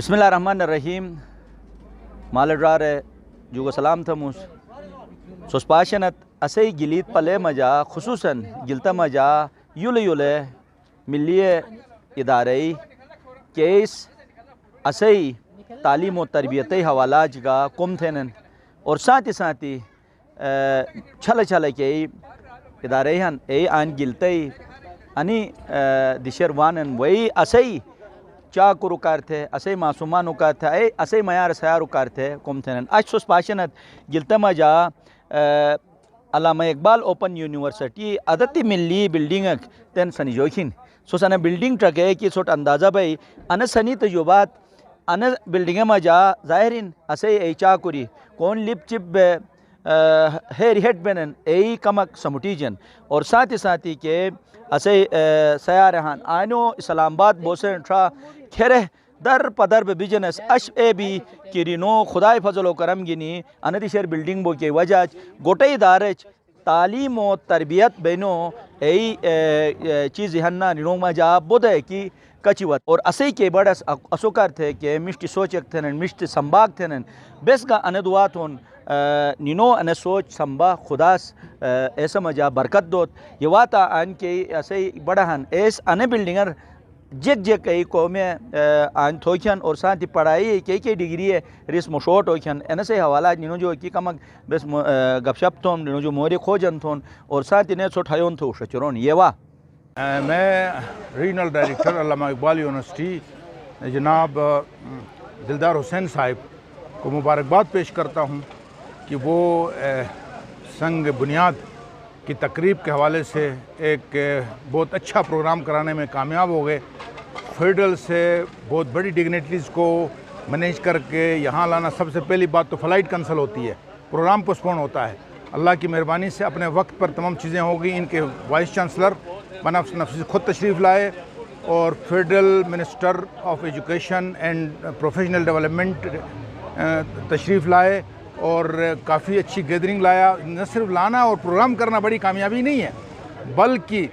बिस्मिल्लाहिर्रहमानिर्रहीम मालड्रार जुगो सलाम थमुस सोस्पाशनत असई गिलीत पले मजा खुसूसन गिलता मजा युले युले मिलिए इदारई केस असई तालीम व तरबियत हवाला जगा कुम थेनन और साथ ही छल छल के इदारे हन ए आन गिलतई अनि दिशर वानन वही असई चा को रुकार थे असई मासूमान रुकार थे असई मयार सयार रुकार थे कुम थे अशुस पाशनत गिलतमा जा अल्लामा इकबाल ओपन यूनिवर्सिटी अदती मिली बिल्डिंग तेन सनी जोखिन सो सना बिल्डिंग ट्रके कि सोट अंदाज़ा भाई अन सनी तजुबात अन बिल्डिंग में जा ज़ाहिरिन असई ए चा कुरी कौन लिप चिप हेर हेड बेनन ए कमक समुटीजन और साथ ही के असई सयार हान आनो इस्लामाबाद बोसन ट्रा खेरे दर पदर बिजनेस अश ए भी किरिनो खुदाई फजलो करम गिनी अनदिशर बिल्डिंग बो के वजह गोटे दारच तालीम व तरबियत बेनो ए चीज़ हन्ना निनो मजा बोध है कि कचिवत और असई के बड़स असुकर थे कि मिष्टि सोचक थे मिष्टि संबाग थे बेस का अनदुआत होन निनो अन सोच संबा खुदास ऐसा मजा बरकत दोत ये वाता अन के असई बड़हन ऐस अन बिल्डिंगर जग जग कई कौमे आन थोखन और साथ ही पढ़ाई कई डिग्री है रिस मुशोट होखन एन से हवाला निनो जो कि कमक बस गपशप थोन निनो जो मोरे खोजन थोन और साथ ही ने छोटायोन थो शचरोन ये वा मैं रीजनल डायरेक्टर अल्लामा इकबाल यूनिवर्सिटी जनाब दिलदार हुसैन साहिब को मुबारकबाद पेश करता हूँ कि वो संग बुनियाद की तकरीब के हवाले से एक बहुत अच्छा प्रोग्राम कराने में कामयाब हो गए। फेडरल से बहुत बड़ी डिग्निटरीज़ को मैनेज करके यहाँ लाना, सबसे पहली बात तो फ़्लाइट कैंसिल होती है, प्रोग्राम पोस्टपोन होता है। अल्लाह की मेहरबानी से अपने वक्त पर तमाम चीज़ें हो गई। इनके वाइस चांसलर बनफ्स नफ्सी खुद तशरीफ़ लाए और federal minister of education and professional development तशरीफ़ लाए और काफ़ी अच्छी गैदरिंग लाया। न सिर्फ लाना और प्रोग्राम करना बड़ी कामयाबी नहीं है, बल्कि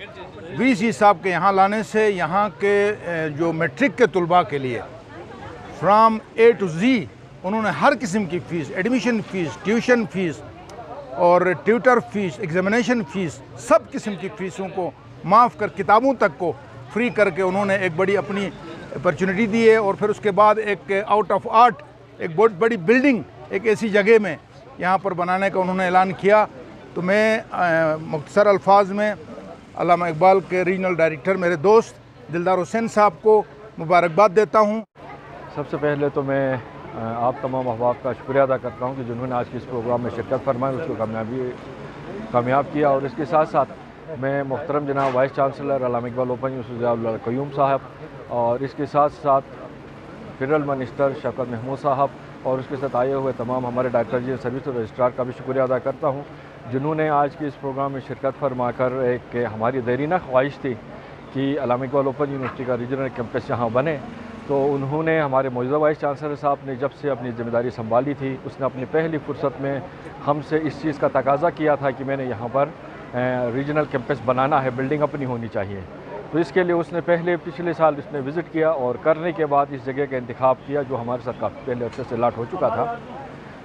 वीसी साहब के यहाँ लाने से यहाँ के जो मैट्रिक के तलबा के लिए फ्राम ए टू जी उन्होंने हर किस्म की fees, admission fees, tuition fees और ट्यूटर फ़ीस, एग्ज़ामिनेशन फ़ीस, सब किस्म की फ़ीसों को माफ़ कर किताबों तक को फ्री करके उन्होंने एक बड़ी अपनी अपॉर्चुनिटी दी है। और फिर उसके बाद एक आउट ऑफ आर्ट एक बहुत बड़ी बिल्डिंग एक ऐसी जगह में यहाँ पर बनाने का उन्होंने ऐलान किया। तो मैं मुख्तसर अल्फाज में अल्लामा इकबाल के रीजनल डायरेक्टर मेरे दोस्त दिलदार हुसैन साहब को मुबारकबाद देता हूँ। सबसे पहले तो मैं आप तमाम अहबाब का शुक्रिया अदा करता हूँ कि जिन्होंने आज के इस प्रोग्राम में शिरकत फरमाई, उसको कामयाब किया। और इसके साथ साथ मैं मोहतरम जनाब वाइस चांसलर अल्लामा इकबाल ओपन यूनिवर्सिटी क़य्यूम साहब और इसके साथ साथ फेडरल मिनिस्टर शौकत महमूद साहब और उसके साथ आए हुए तमाम हमारे डायरेक्टर जी सर्विस और रजिस्ट्रार का भी शुक्रिया अदा करता हूँ, जिन्होंने आज के इस प्रोग्राम में शिरकत फरमा कर एक हमारी देरीना ख्वाहिश थी कि अल्लामा इकबाल ओपन यूनिवर्सिटी का रीजनल कैंपस यहाँ बने। तो उन्होंने हमारे मौजूदा वाइस चांसलर साहब ने जब से अपनी ज़िम्मेदारी संभाली थी, उसने अपनी पहली फुर्सत में हमसे इस चीज़ का तकाजा किया था कि मैंने यहाँ पर रीजनल कैंपस बनाना है, बिल्डिंग अपनी होनी चाहिए। तो इसके लिए उसने पिछले साल उसने विज़िट किया और करने के बाद इस जगह का इंतखाब किया जो हमारे साथ काफ़ी पहले अरसे से लाट हो चुका था।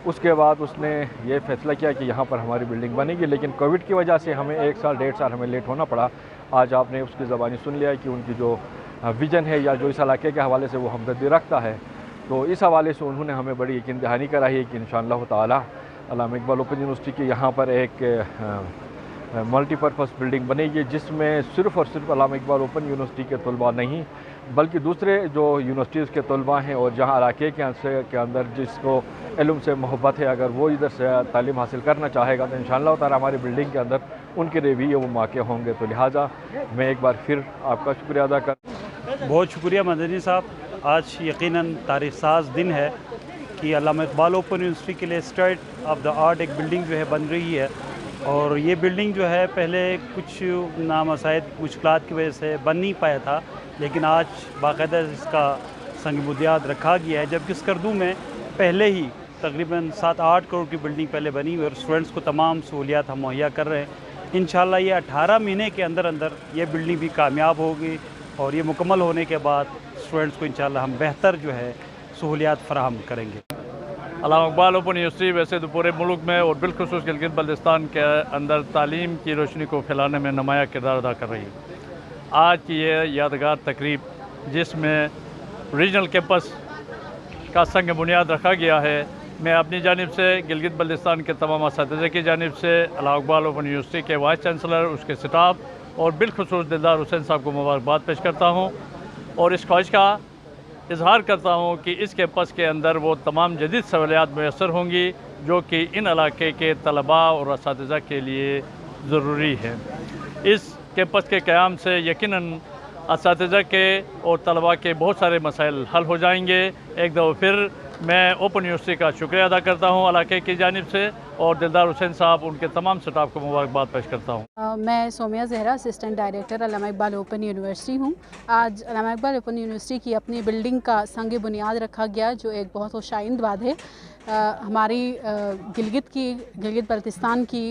उसके बाद उसने ये फैसला किया कि यहाँ पर हमारी बिल्डिंग बनेगी, लेकिन कोविड की वजह से हमें 1 साल 1.5 साल हमें लेट होना पड़ा। आज आपने उसकी ज़बानी सुन लिया कि उनकी जो विज़न है या जो इस इलाके के हवाले से वो हमदर्दी रखता है, तो इस हवाले से उन्होंने हमें बड़ी यकीन दहानी कराई है कि इंशाअल्लाह ताला अल्लामा इकबाल ओपन यूनिवर्सिटी की यहाँ पर एक मल्टीपर्पज़ बिल्डिंग बनेगी, जिसमें सिर्फ़ और सिर्फ अल्लामा इकबाल ओपन यूनिवर्सिटी के तलबा नहीं बल्कि दूसरे जो यूनिवर्सिटीज़ के तलबा हैं और जहाँ इलाके के अंदर जिसको इल्म से मोहब्बत है, अगर वो इधर से तालीम हासिल करना चाहेगा तो इंशाअल्लाह ताला हमारी बिल्डिंग के अंदर उनके लिए भी ये वो मौके होंगे। तो लिहाजा मैं एक बार फिर आपका शुक्रिया अदा कर। बहुत शुक्रिया मदनी साहब। आज यकीनन तारीख़ साज दिन है कि अल्लामा इकबाल ओपन यूनिवर्सिटी के लिए स्टेट ऑफ द आर्ट एक बिल्डिंग जो है बन रही है। और ये बिल्डिंग जो है पहले कुछ नामसाइद मुश्किलात की वजह से बन नहीं पाया था, लेकिन आज बाकायदा इसका संग बुनियाद रखा गया है, जबकि स्कर्दू में पहले ही तकरीबन 7-8 करोड़ की बिल्डिंग पहले बनी हुई और स्टूडेंट्स को तमाम सहूलियात हम मुहैया कर रहे हैं। इंशाल्लाह ये 18 महीने के अंदर अंदर ये बिल्डिंग भी कामयाब होगी और ये मुकम्मल होने के बाद स्टूडेंट्स को इंशाल्लाह हम बेहतर जो है सहूलियात फराहम करेंगे। अल्लामा इकबाल ओपन यूनिवर्सिटी वैसे तो पूरे मुल्क में और बिलखुसूस गिलगित बल्तिस्तान के अंदर तालीम की रोशनी को फैलाने में नुमाया किरदार अदा कर रही है। आज की ये यादगार तकरीब जिसमें रीजनल कैंपस का संग बुनियाद रखा गया है, मैं अपनी जानिब से गिलगित बल्तिस्तान के तमाम असातिज़ा की जानिब से अल्लामा इकबाल ओपन यूनिवर्सिटी के वाइस चांसलर, उसके स्टाफ और बिलखुसूस दिलदार हुसैन साहब को मुबारकबाद पेश करता हूँ और इस ख्वाहिश का इजहार करता हूँ कि इस कैंपस के अंदर वो तमाम जदीद सहूलियात मैसर होंगी जो कि इन इलाके के तलबा और असातिज़ा के लिए ज़रूरी है। इस कैंपस के क़याम से यकीनन असातिज़ा के और तलबा के बहुत सारे मसाइल हल हो जाएंगे। एक दफ़ा फिर मैं ओपन यूनिवर्सिटी का शुक्रिया अदा करता हूँ इलाके की जानिब से और दिलदार हुसैन साहब उनके तमाम स्टाफ को मुबारकबाद पेश करता हूँ। मैं सोमिया ज़हरा असिस्टेंट डायरेक्टर अल्लामा इकबाल ओपन यूनिवर्सिटी हूँ। आज अल्लामा इकबाल ओपन यूनिवर्सिटी की अपनी बिल्डिंग का संग बुनियाद रखा गया जो एक बहुत खुशाइंद बात है। हमारी गिलगित बल्तिस्तान की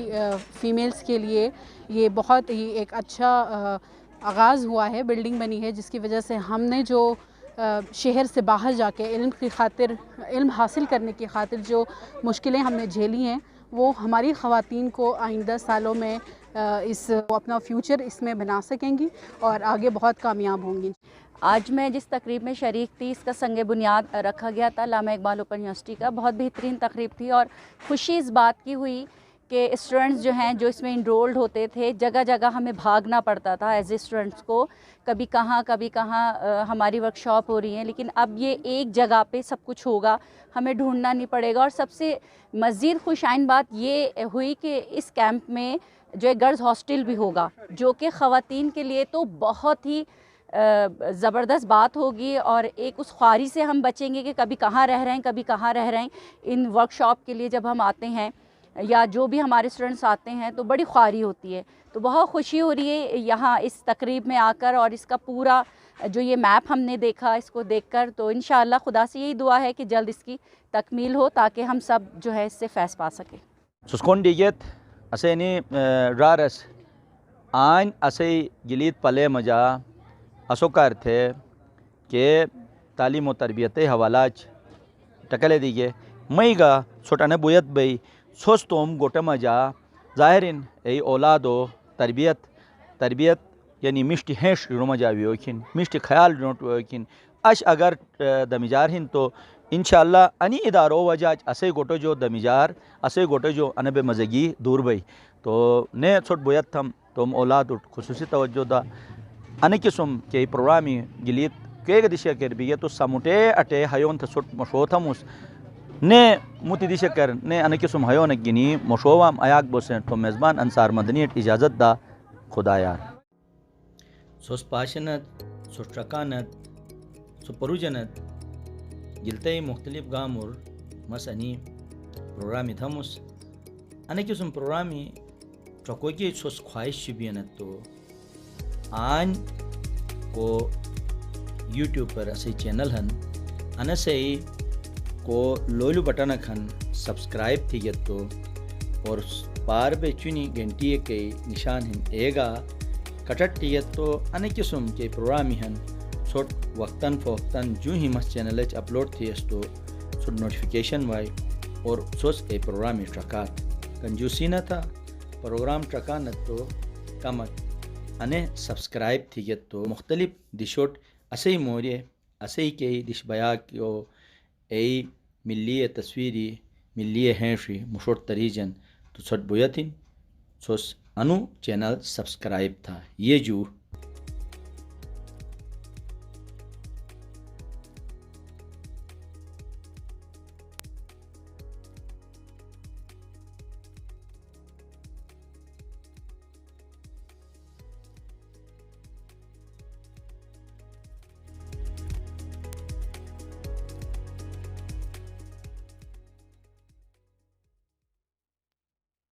फ़ीमेल्स के लिए ये बहुत ही एक अच्छा आगाज़ हुआ है, बिल्डिंग बनी है जिसकी वजह से हमने जो शहर से बाहर जाके इल्म हासिल करने की खातिर जो मुश्किलें हमने झेली हैं वो हमारी ख़वातीन को आइंदा सालों में अपना फ्यूचर इसमें बना सकेंगी और आगे बहुत कामयाब होंगी। आज मैं जिस तकरीब में शरीक थी इसका संग बुनियाद रखा गया था अल्लामा इकबाल ओपन यूनिवर्सिटी का। बहुत बेहतरीन तकरीब थी और खुशी इस बात की हुई कि स्टूडेंट्स जो हैं जो इसमें इनरोल्ड होते थे, जगह जगह हमें भागना पड़ता था एज ए स्टूडेंट्स को, कभी कहाँ हमारी वर्कशॉप हो रही है, लेकिन अब ये एक जगह पे सब कुछ होगा, हमें ढूंढना नहीं पड़ेगा। और सबसे मज़ीद खुशाइन बात ये हुई कि इस कैंप में जो एक गर्ल्स हॉस्टल भी होगा जो कि ख़वातीन के लिए तो बहुत ही ज़बरदस्त बात होगी और एक उस ख्वारी से हम बचेंगे कि कभी कहाँ रह रहे हैं, कभी कहाँ रह रहे हैं। इन वर्कशॉप के लिए जब हम आते हैं या जो भी हमारे स्टूडेंट्स आते हैं तो बड़ी ख्वारी होती है। तो बहुत खुशी हो रही है यहाँ इस तकरीब में आकर और इसका पूरा जो ये मैप हमने देखा इसको देखकर, तो इंशाअल्लाह खुदा से यही दुआ है कि जल्द इसकी तकमील हो ताकि हम सब जो है इससे फैज़ पा सकें। सुस्कोन डिगेत असेनी रारस आन असे गिलीत पले मजा असोकार थे के तालीम व तरबियत हवालाज टकले दिगे मैगा छोटाने बुयत बई सोस्तोम गोटे मजा ज़ाहिरिन ए औलादो तरबियत यानी मिष्टी हेश मजा व्योखिन मिष्टी ख्याल नोट व्योखिन अश अगर दमिजार हिन तो इंशाअल्लाह अनि इदारो वजाज असे गोटो जो दमिजार असे गोटो जो अनबे मजगी दूर बई तो ने छोट बुयत थम तुम औलाद खुसूसी तवज्जो दा अने किस्म के प्रोग्रामी गिलीत के दिशा कर भी तो समुटे अटे हयोन थ छोट मशोथमुस ने मुति दिशा कर ने अने किस्म हयोन गिनी मशोवाम अयाक बोसे तो मेज़बान अंसार मदनीत इजाज़त दा खुदाया सोस पाशनत सोस ट्रकानत सो परुजनत गिलते मुख्तलिफ गामुर मसनी प्रोग्रामी थमुस अने किस्म प्रोग्रामी ट्रकोगी सोस ख्वाहिश बियनत तो आन को यूट्यूब पर असे चैनल हन अनसे को लोलू बटन खन सब्सक्राइब थी तो और पार बे चुनी घंटी के निशान हन एगा कटट थी तो अने किस्म के प्रोग्राम हन छोट वक्तन फ़ोक्तन जो ही मस चैनल अपलोड थी तो छोट नोटिफिकेशन वाई और सोच ए प्रोग्राम ट्रकात कंजूसी न था प्रोग्राम ट्रका न तो कमत अने सब्सक्राइब थी तो मुख्तलिफ दिशोट असे मोरे असे के दिश बया क्यों ए मिली तस्वीरी मिली हैशी मुशोट तरीजन तो छोट बुयतिन सोस अनु चैनल सब्सक्राइब था ये जू